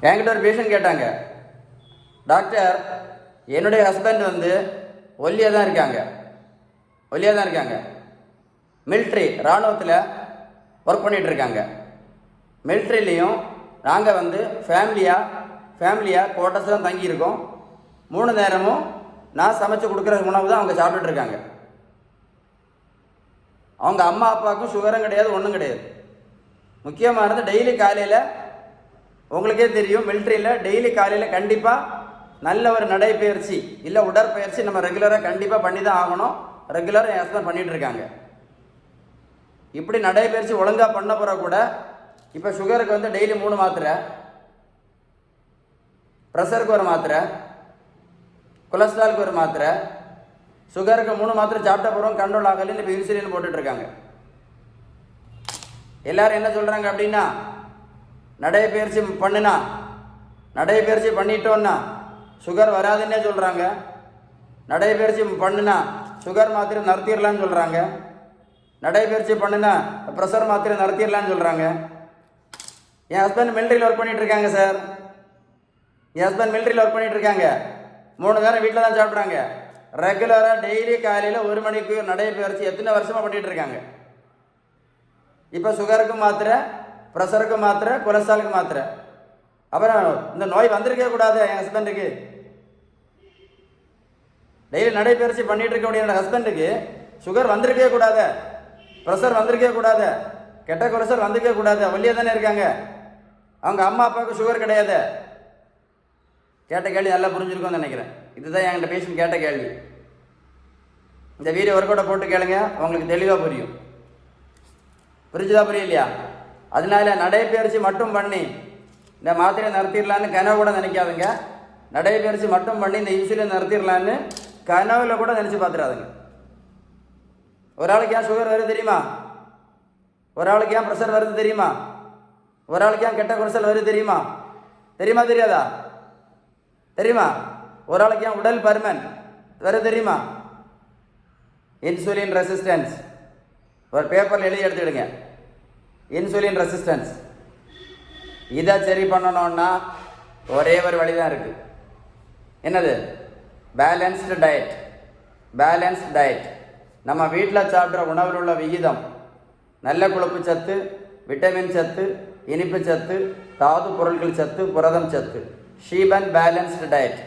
என்கிட்ட ஒரு பேஷண்ட் கேட்டாங்க, டாக்டர் என்னுடைய ஹஸ்பண்ட் வந்து ஒல்லியாக தான் இருக்காங்க, மிலிட்ரி இராணுவத்தில் ஒர்க் பண்ணிகிட்டு இருக்காங்க. மிலிட்ரிலையும் நாங்கள் வந்து ஃபேமிலியாக குவார்ட்டர்ஸ் தான் தங்கியிருக்கோம். 3 நேரமும் நான் சமைச்சு கொடுக்குற உணவு தான் அவங்க சாப்பிட்டுட்டு இருக்காங்க. அவங்க அம்மா அப்பாவுக்கும் சுகரும் கிடையாது, ஒன்றும் கிடையாது. முக்கியமானது டெய்லி காலையில், உங்களுக்கே தெரியும், மிலிட்ரியில் டெய்லி காலையில் கண்டிப்பாக நல்ல ஒரு நடைப்பயிற்சி இல்லை உடற்பயிற்சி நம்ம ரெகுலராக கண்டிப்பாக பண்ணி தான் ஆகணும். ரெகுலராக என் ஹஸ்பண்ட் பண்ணிகிட்டு இருக்காங்க. இப்படி நடைப்பயிற்சி ஒழுங்காக பண்ண பிறகு கூட இப்போ சுகருக்கு வந்து டெய்லி 3 மாத்திரை, ப்ரெஷருக்கு ஒரு மாத்திரை, கொலஸ்ட்ராலுக்கு ஒரு மாத்திரை, சுகருக்கு 3 மாத்திரை சாப்பிட்ட பிறகு கண்ட்ரோல் ஆகலைன்னு இப்போ இன்சுலின் போட்டுட்ருக்காங்க. எல்லோரும் என்ன சொல்கிறாங்க அப்படின்னா, நடைப்பயிற்சி பண்ணிட்டோன்னா சுகர் வராதுன்னே சொல்கிறாங்க. நடைப்பயிற்சி பண்ணுனா சுகர் மாத்திரை நிறுத்திடலான்னு சொல்கிறாங்க. நடைப்பயிற்சி பண்ணுனா ப்ரெஷர் மாத்திரை நிறுத்திடலான்னு சொல்கிறாங்க. என் ஹஸ்பண்ட் மிலிட்ரியில் ஒர்க் பண்ணிகிட்டு இருக்காங்க சார். என் ஹஸ்பண்ட் மிலிட்ரியில் ஒர்க் பண்ணிகிட்டு இருக்காங்க. 3 நேரம் வீட்டில் தான் சாப்பிட்றாங்க. ரெகுலராக டெய்லி காலையில் 1 மணிக்கு நடைப்பயிற்சி எத்தனை வருஷமாக பண்ணிகிட்டு இருக்காங்க. இப்போ சுகருக்கு மாத்திரை, ப்ரெஷருக்கு மாத்திரை, கொலஸ்ட்ராலுக்கு மாத்திரை. அப்புறம் இந்த நோய் வந்திருக்கே கூடாது என் ஹஸ்பண்டுக்கு. டெய்லி நடைப்பயிற்சி பண்ணிகிட்டு இருக்கக்கூடிய என்னோட ஹஸ்பண்டுக்கு சுகர் வந்திருக்கே கூடாது, ப்ரெஷர் வந்திருக்கே கூடாது, கெட்ட கொலஸ்ட்ரால் வந்திருக்கே கூடாது. ஒல்லியாக தானே இருக்காங்க. அவங்க அம்மா அப்பாவுக்கு சுகர் கிடையாது. கேட்ட கேள்வி நல்லா புரிஞ்சிருக்கும்னு நினைக்கிறேன். இதுதான் என்கிட்ட பேஷண்ட் கேட்ட கேள்வி. இந்த வீடியோ ஒர்க்கோட போட்டு கேளுங்க, உங்களுக்கு தெளிவாக புரியும். புரிஞ்சுதா புரியலையா? அதனால நடைப்பயிற்சி மட்டும் பண்ணி இந்த மாத்திரையை நிறுத்திடலான்னு கனவு கூட நினைக்காதுங்க. நடைப்பயிற்சி மட்டும் பண்ணி இந்த இன்சுலின் நிறுத்திடலான்னு கனவுல கூட நினச்சி பார்த்துடாதுங்க. ஒரு ஆளுக்கு ஏன் சுகர் வருது தெரியுமா? ஒரு ஆளுக்கு ஏன் ப்ரெஷர் வருது தெரியுமா? ஒரு ஆளுக்கு ஏன் கெட்ட கொலஸ்ட்ரால் வருது தெரியுமா? தெரியாதா? தெரியுமா? ஒரு ஆளுக்கு ஏன் உடல் பருமன் வருது தெரியுமா? Insulin resistance. ஒரு பேப்பரில் எழுதி எடுத்துக்கிடுங்க, இன்சுலின் ரெசிஸ்டன்ஸ். இதை சரி பண்ணணும்னா ஒரே ஒரு வழி தான் இருக்குது. என்னது? Balanced diet. நம்ம வீட்டில் சாப்பிட்ற உணவில் உள்ள விகிதம், நல்ல கொழுப்பு சத்து, விட்டமின் சத்து, இனிப்பு சத்து, தாது பொருட்கள் சத்து, புரதம் சத்து, ஷீபன் பேலன்ஸ்டு டயட்.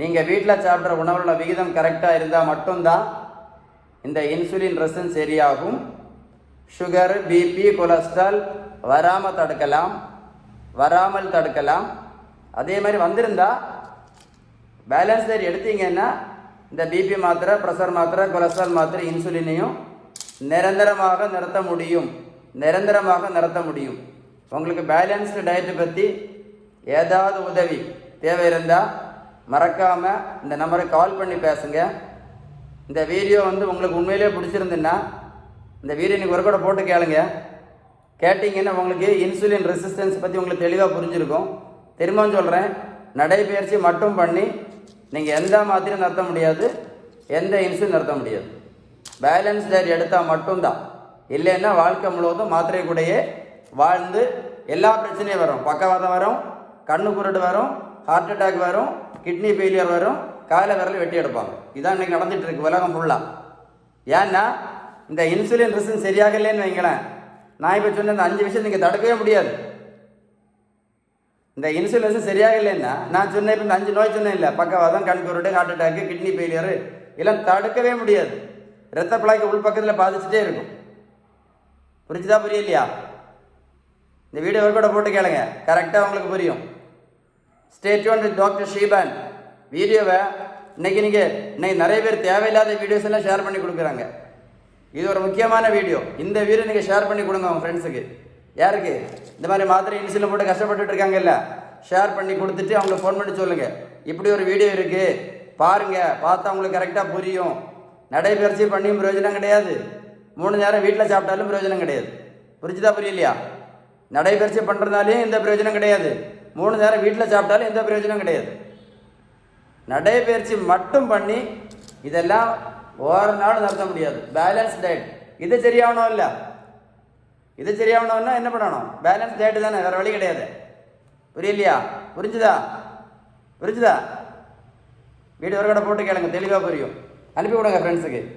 நீங்கள் வீட்டில் சாப்பிட்ற உணவில் உள்ள விகிதம் கரெக்டாக இருந்தால் மட்டும்தான் இந்த இன்சுலின் ரெசிஸ்டன்ஸ் சரியாகும். சுகர், பிபி, கொலஸ்ட்ரால் வராமல் தடுக்கலாம். அதே மாதிரி வந்திருந்தால் பேலன்ஸ் டயட் எடுத்தீங்கன்னா இந்த பிபி மாத்திரை, ப்ரெஷர் மாத்திரை, கொலஸ்ட்ரால் மாத்திரை, இன்சுலினையும் நிரந்தரமாக நிறுத்த முடியும். உங்களுக்கு பேலன்ஸ்டு டயட்டை பற்றி ஏதாவது உதவி தேவை இருந்தால் மறக்காமல் இந்த நம்பருக்கு கால் பண்ணி பேசுங்க. இந்த வீடியோ வந்து உங்களுக்கு உண்மையிலே பிடிச்சிருந்துன்னா இந்த வீடியோ நீங்கள் ஒரு கூட போட்டு கேட்டிங்கன்னா உங்களுக்கு இன்சுலின் ரெசிஸ்டன்ஸ் பற்றி உங்களுக்கு தெளிவாக புரிஞ்சிருக்கும். திரும்பவும் சொல்கிறேன், நடைப்பயிற்சி மட்டும் பண்ணி நீங்கள் எந்த மாத்திரையும் நிறுத்த முடியாது, எந்த இன்சுலின் நிறுத்த முடியாது. பேலன்ஸ் டயட் எடுத்தால் மட்டும்தான். இல்லைன்னா வாழ்க்கை முழுவதும் மாத்திரை கூடயே வாழ்ந்து எல்லா பிரச்சனையும் வரும். பக்கவாதம் வரும், கண்ணு குருடு வரும், ஹார்ட் அட்டாக் வரும், கிட்னி ஃபெயிலியர் வரும், காலை விரல் வெட்டி எடுப்பாங்க. இதான் இன்றைக்கி நடந்துகிட்டு இருக்கு உலகம் ஃபுல்லாக. ஏன்னா இந்த இன்சுலின் ரெசிஸ்டன்ஸ் சரியாக இல்லைன்னு வைங்களேன், நான் இப்போ சொன்ன இந்த 5 விஷயம் நீங்கள் தடுக்கவே முடியாது. இந்த இன்சுலின் சரியாக இல்லைன்னா நான் சொன்ன இப்போ இந்த 5 நோய் சொன்னேன் இல்லை, பக்கவாதம், கண் குருடு, ஹார்ட் அட்டாக்கு, கிட்னி ஃபெயிலியரு, இதெல்லாம் தடுக்கவே முடியாது. இரத்த குழாய்க்கு உள்பக்கத்தில் பாதிச்சுட்டே இருக்கும். புரிஞ்சுதா புரியலையா? இந்த வீடியோ கூட போட்டு கேளுங்க, கரெக்டாக உங்களுக்கு புரியும். Stay tune with doctor Sheeban. வீடியோவை இன்னைக்கு நிறைய பேர் தேவையில்லாத வீடியோஸ் எல்லாம் ஷேர் பண்ணி கொடுக்குறாங்க. இது ஒரு முக்கியமான வீடியோ. இந்த வீடியோ நீங்கள் ஷேர் பண்ணி கொடுங்க உங்கள் ஃப்ரெண்ட்ஸுக்கு. யாருக்கு இந்த மாதிரி மாத்திரை இன்சுலின் போட்டு கஷ்டப்பட்டுட்டு இருக்காங்கல்ல, ஷேர் பண்ணி கொடுத்துட்டு அவங்களுக்கு ஃபோன் பண்ணி சொல்லுங்கள், இப்படி ஒரு வீடியோ இருக்குது பாருங்கள், பார்த்தா அவங்களுக்கு கரெக்டாக புரியும். நடைப்பயிற்சி பண்ணியும் பிரயோஜனம் கிடையாது, 3 நேரம் வீட்டில் சாப்பிட்டாலும் பிரயோஜனம் கிடையாது. புரிஞ்சுதா புரியலையா? நடைப்பயிற்சி பண்ணுறதுனாலையும் எந்த பிரயோஜனம் கிடையாது, 3 நேரம் வீட்டில் சாப்பிட்டாலும் எந்த பிரயோஜனம் கிடையாது. நடைப்பயிற்சி மட்டும் பண்ணி இதெல்லாம் ஒரு நாள் நிறுத்த முடியாது. பேலன்ஸ் டயட் இது சரியாகணும் இல்லை, இது சரியாகணும்னா என்ன பண்ணணும்? பேலன்ஸ் டயட் தானே, வேறு வழி கிடையாது. புரியலையா? புரிஞ்சுதா? புரிஞ்சுதா? வீடியோ ஒரு கடை போட்டு கேளுங்க, தெளிவாக புரியும். அனுப்பி விடுங்க ஃப்ரெண்ட்ஸுக்கு.